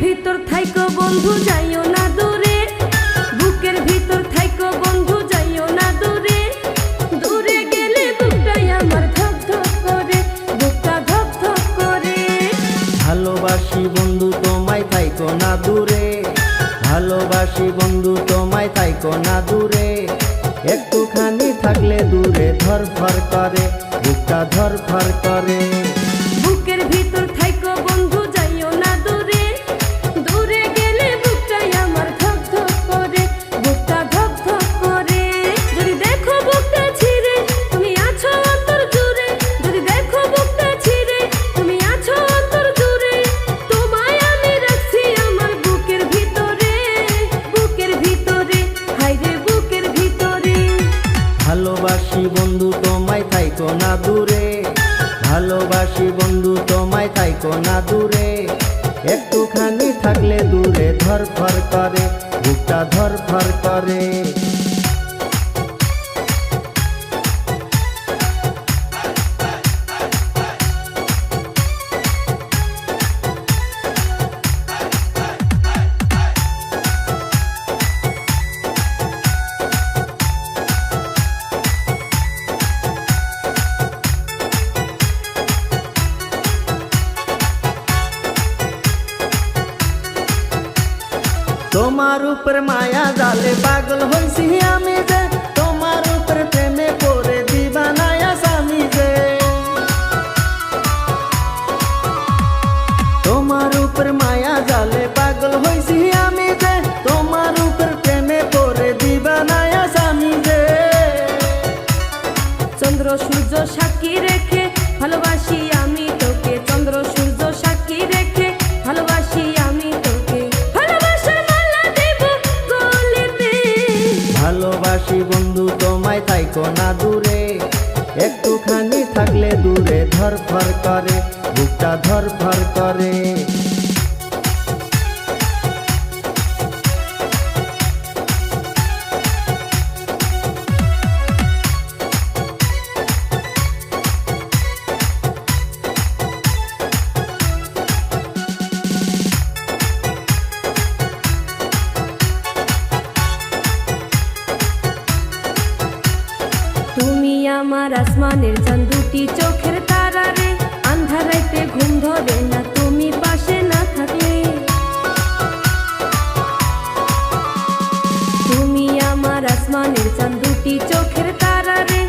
ভিতর থাইকো বন্ধু যাইও না দূরে, বুকের ভিতর থাইকো বন্ধু যাইও না দূরে। দূরে গেলে বুকটাই আমার ধক ধক করে, বুকটা ধক ধক করে। ভালোবাসি বন্ধু তোমায় থাইকো না দূরে, ভালোবাসি বন্ধু তোমায় থাইকো না দূরে। একটুখানি থাকলে দূরে ধরফর করে, বুকটা ধরফর করে। বুকের ভিতর থাইকো বন্ধু যাইও না দূরে, দূরে গেলে বুকটাই আমার ধক ধক করে, বুকটা ধক ধক করে। যদি দেখো বুকটা ছিঁড়ে তুমি আছো অন্তর জুড়ে, যদি দেখো বুকটা ছিঁড়ে তুমি আছো অন্তর জুড়ে। তোমায় আমি রাখছি আমার বুকের ভিতরে, বুকের ভিতরে, হায়রে বুকের ভিতরে। ভালোবাসি বন্ধু তোমায় থাইকো না দূরে, ভালোবাসি বন্ধু তোমায় থাইকো না দূরে। একটুখানি থাকলে দূরে ধরফর করে, বুকটা ধরফর করে। তোমার উপর মায়া জালে পাগল হইছি আমি যে, তোমার উপর প্রেমে পড়ে দিবানায়া স্বামী যে। তোমার উপর মায়া জালে পাগল হইছি আমি যে, তোমার উপর প্রেমে পড়ে দিবানায়া স্বামী যে। চন্দ্র সূর্য সাক্ষী রেখে ভালোবাসি আমি তোকে, চন্দ্র সূর্য সাক্ষী রেখে ভালোবাসি আমি তোকে। ভালোবাসার মালা দেব গলেতে, ভালোবাসি বন্ধু তোমায় থাইকো না দূরে। একটুখানি থাকলে দূরে ধরফর করে, বুকটা ধরফর করে। তুমি আমার আসমানের চাঁদ, দুটি চোখের তারা রে। আন্ধার রাইতে ঘুম ধরে না তুমি পাশে না থাকলে। তুমি আমার আসমানের চাঁদ, দুটি চোখের তারা রে।